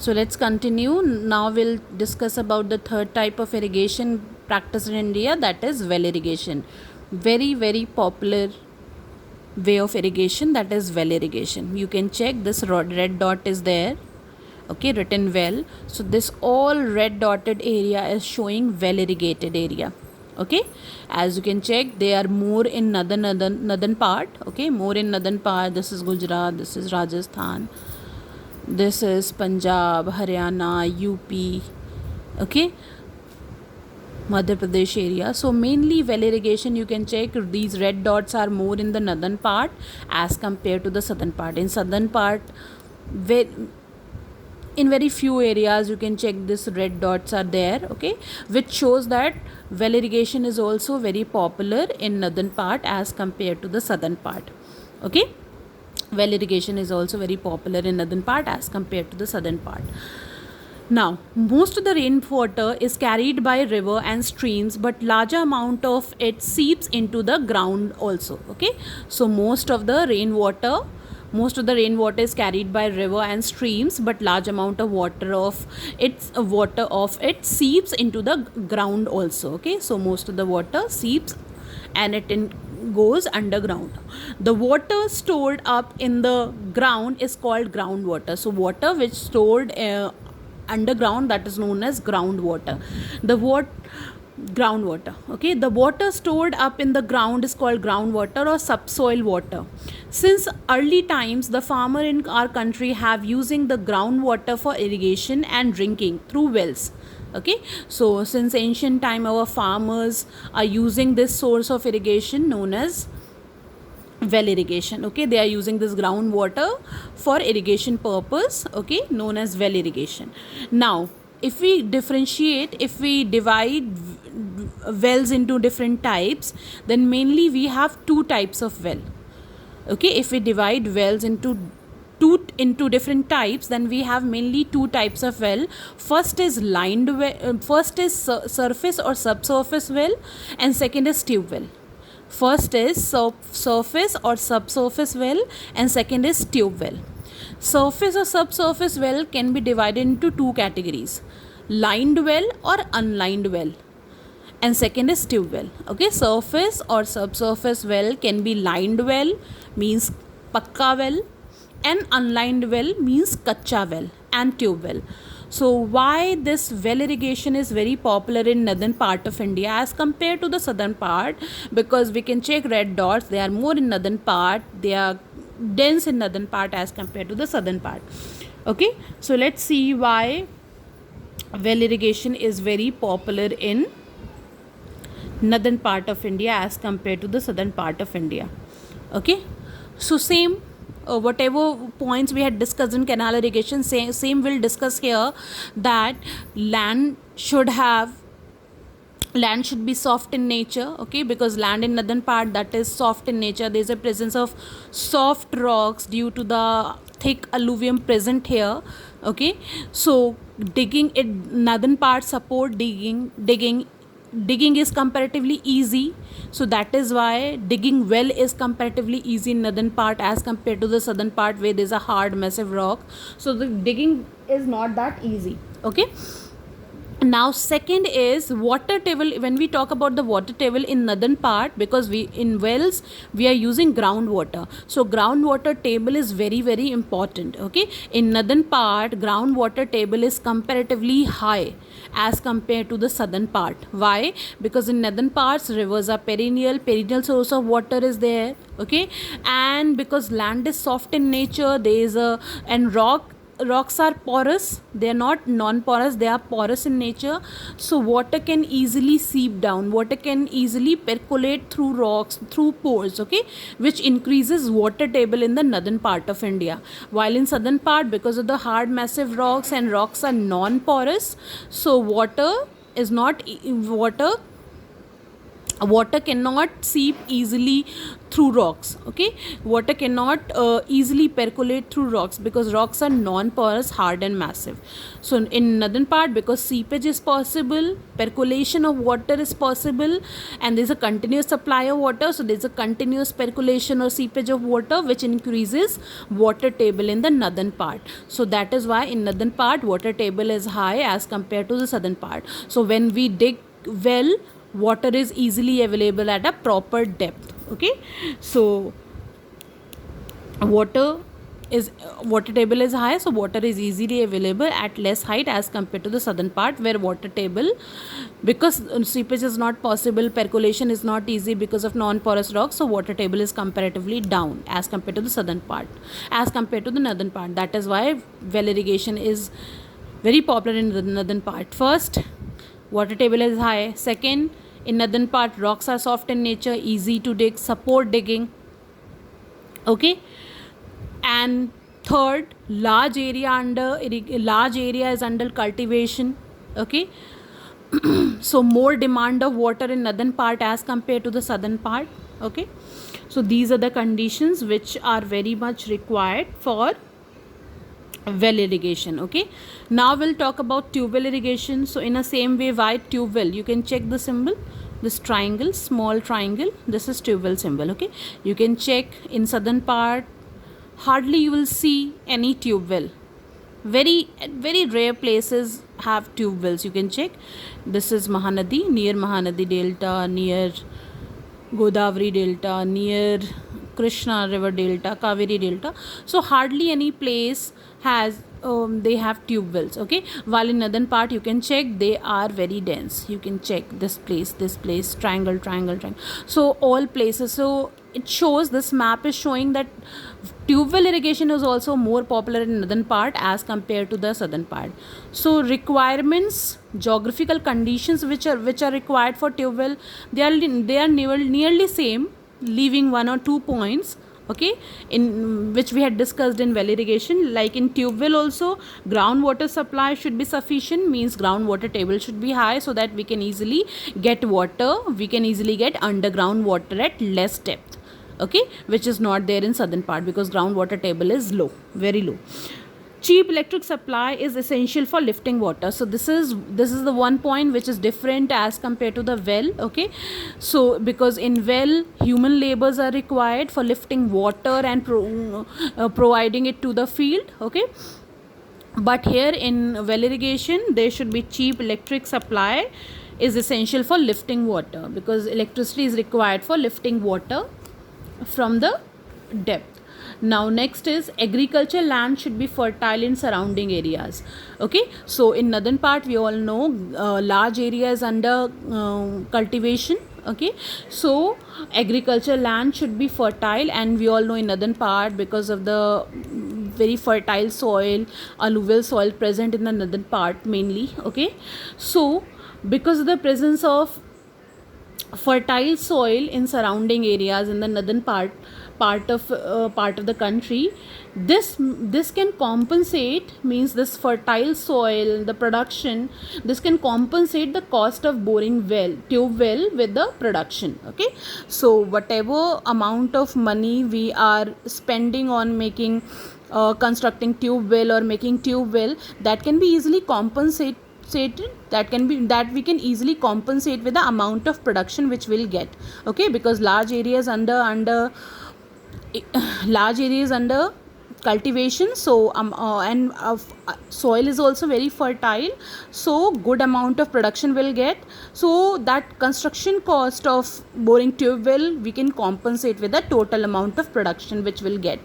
So let's continue. Now we'll discuss about the third type of irrigation practiced in India, that is well irrigation. Very popular way of irrigation, that is well irrigation. You can check this red dot is there, okay, written well. So this all red dotted area is showing well irrigated area. Okay, as you can check, they are more in northern part. Okay, more in northern part. This is Gujarat, this is Rajasthan, this is Punjab, Haryana, UP, okay, Madhya Pradesh area. So mainly well irrigation, you can check these red dots are more in the northern part as compared to the southern part. In southern part, in very few areas you can check this red dots are there, okay, which shows that well irrigation is also very popular in northern part as compared to the southern part. Okay, well irrigation is also very popular in northern part as compared to the southern part. Now, most of the rainwater is carried by river and streams, but larger amount of it seeps into the ground also. Okay, so most of the rainwater is carried by river and streams, but large amount of water of it seeps into the ground also. Okay, so most of the water seeps and goes underground. The water stored up in the ground is called groundwater. So water which stored underground, that is known as groundwater. Groundwater, okay, the water stored up in the ground is called groundwater or subsoil water. Since early times, the farmer in our country have using the groundwater for irrigation and drinking through wells. Okay, so since ancient time our farmers are using this source of irrigation known as well irrigation. Okay, they are using this groundwater for irrigation purpose, okay, known as well irrigation. Now if we divide wells into different types, then mainly we have two types of well. Okay, if we divide wells into different types, then we have mainly two types of well. First is surface or subsurface well, and second is tube well. First is surface or subsurface well, and second is tube well. Surface or subsurface well can be divided into two categories: lined well or unlined well, and second is tube well. Okay, surface or subsurface well can be lined well, means pakka well, and unlined well means kacha well, and tube well. So why this well irrigation is very popular in northern part of India as compared to the southern part? Because we can check red dots, they are more in northern part, they are dense in northern part as compared to the southern part. Okay, so let's see why well irrigation is very popular in northern part of India as compared to the southern part of India. Okay, so same whatever points we had discussed in canal irrigation, same we'll discuss here, that land should be soft in nature. Okay, because land in northern part, that is soft in nature, there is a presence of soft rocks due to the thick alluvium present here. Okay, so digging it, northern part support digging is comparatively easy, so that is why digging well is comparatively easy in northern part as compared to the southern part where there is a hard massive rock, so the digging is not that easy. Okay, now second is water table. When we talk about the water table in northern part, because we in wells we are using groundwater, so groundwater table is very important. Okay, in northern part groundwater table is comparatively high as compared to the southern part. Why? Because in northern parts rivers are perennial source of water is there. Okay, and because land is soft in nature, there is a and rocks are porous, they are not non-porous, they are porous in nature, so water can easily seep down, water can easily percolate through rocks, through pores. Okay, which increases water table in the northern part of India. While in southern part, because of the hard massive rocks and rocks are non-porous, so water water cannot seep easily through rocks. Okay, water cannot easily percolate through rocks because rocks are non-porous, hard and massive. So in northern part, because seepage is possible, percolation of water is possible, and there's a continuous supply of water, so there's a continuous percolation or seepage of water, which increases water table in the northern part. So that is why in northern part water table is high as compared to the southern part. So when we dig well, water is easily available at a proper depth. Okay, so water water table is high, so water is easily available at less height as compared to the southern part, where water table, because seepage is not possible, percolation is not easy because of non-porous rocks, so water table is comparatively down as compared to the southern part, as compared to the northern part. That is why well irrigation is very popular in the northern part. First, water table is high. Second, in northern part rocks are soft in nature, easy to dig, support digging. Okay, and third, large area is under cultivation. Okay, so more demand of water in northern part as compared to the southern part. Okay, so these are the conditions which are very much required for well irrigation. Okay, now we'll talk about tube well irrigation. So in the same way, why tube well, you can check the symbol, this triangle, small triangle, this is tube well symbol. Okay, you can check in southern part hardly you will see any tube well, very rare places have tube wells. You can check, this is Mahanadi, near Mahanadi delta, near Godavari delta, near Krishna river delta, Kaveri delta. So hardly any place has they have tube wells. Okay, while in northern part you can check they are very dense. You can check this place, triangle, so all places. So it shows, this map is showing that tube well irrigation is also more popular in northern part as compared to the southern part. So requirements, geographical conditions which are required for tube well, they are nearly same, leaving one or two points. Okay, in which we had discussed in well irrigation. Like in tube well also, groundwater supply should be sufficient, means groundwater table should be high, so that we can easily get water, we can easily get underground water at less depth. Okay, which is not there in southern part because groundwater table is low, very low. Cheap electric supply is essential for lifting water. So this is the one point which is different as compared to the well. Okay, so because in well human labors are required for lifting water and providing it to the field. Okay, but here in well irrigation there should be cheap electric supply is essential for lifting water, because electricity is required for lifting water from the depth. Now next is agriculture land should be fertile in surrounding areas. Okay, so in northern part we all know large areas under cultivation. Okay, so agriculture land should be fertile, and we all know in northern part, because of the very fertile soil, alluvial soil present in the northern part mainly. Okay, so because of the presence of fertile soil in surrounding areas in the northern part of the country, this can compensate, means this fertile soil, the production, this can compensate the cost of boring tube well with the production. Okay, so whatever amount of money we are spending on making constructing tube well or making tube well, that can be easily compensated, that we can easily compensate with the amount of production which we'll get. Okay, because large areas under cultivation, so and soil is also very fertile, so good amount of production will get, so that construction cost of boring tube well we can compensate with the total amount of production which will get.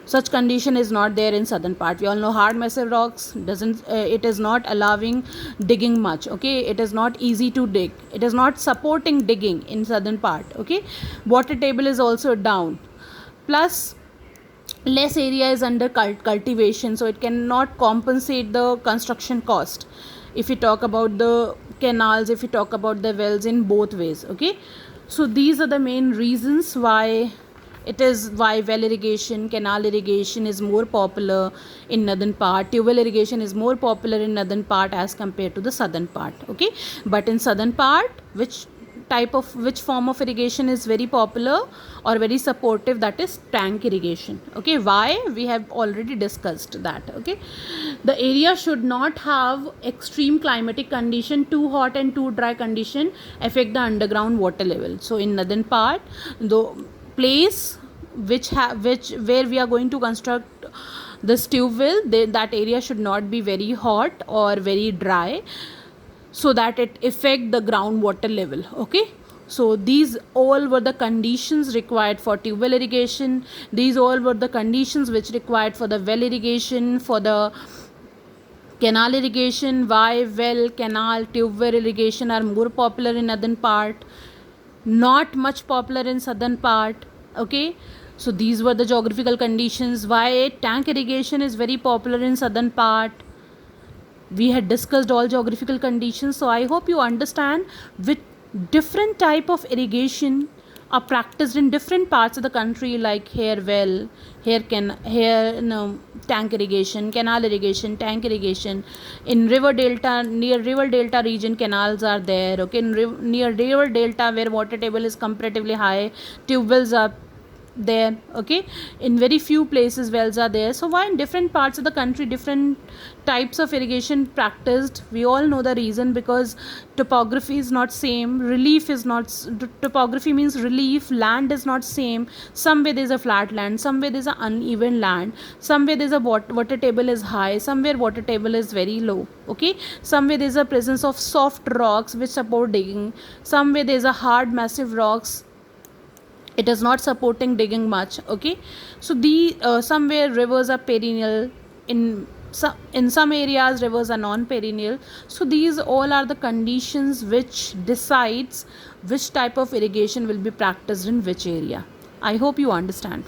Such condition is not there in southern part. We all know hard massive rocks it is not allowing digging much. Okay, it is not easy to dig, it is not supporting digging in southern part. Okay, water table is also down, plus less area is under cultivation, so it cannot compensate the construction cost. If we talk about the canals, if we talk about the wells, in both ways. Okay, so these are the main reasons why well irrigation, canal irrigation is more popular in northern part. Tube well irrigation is more popular in northern part as compared to the southern part. Okay, but in southern part, which which form of irrigation is very popular or very supportive, that is tank irrigation. Okay, why? We have already discussed that. Okay, the area should not have extreme climatic condition, too hot and too dry condition affect the underground water level. So in northern part, the place which where we are going to construct this tube well, that area should not be very hot or very dry, so that it affect the groundwater level. Okay, so these all were the conditions required for tube well irrigation. These all were the conditions which required for the well irrigation, for the canal irrigation. Why well, canal, tube well irrigation are more popular in northern part, not much popular in southern part. Okay, so these were the geographical conditions. Why tank irrigation is very popular in southern part, we had discussed all geographical conditions. So I hope you understand which different type of irrigation are practiced in different parts of the country, like here well, here no, tank irrigation, canal irrigation, tank irrigation. In river delta, near river delta region, canals are there. Okay, near river delta where water table is comparatively high, tube wells are there. Okay, in very few places wells are there. So why in different parts of the country different types of irrigation practiced? We all know the reason, because topography is not same, relief is not topography means relief, land is not same. Somewhere there is a flat land, somewhere there is an uneven land, somewhere there is a water table is high, somewhere water table is very low. Okay, somewhere there is a presence of soft rocks which support digging, somewhere there is a hard massive rocks, it is not supporting digging much. Okay, so the somewhere rivers are perennial, in some areas rivers are non perennial. So these all are the conditions which decides which type of irrigation will be practiced in which area. I hope you understand.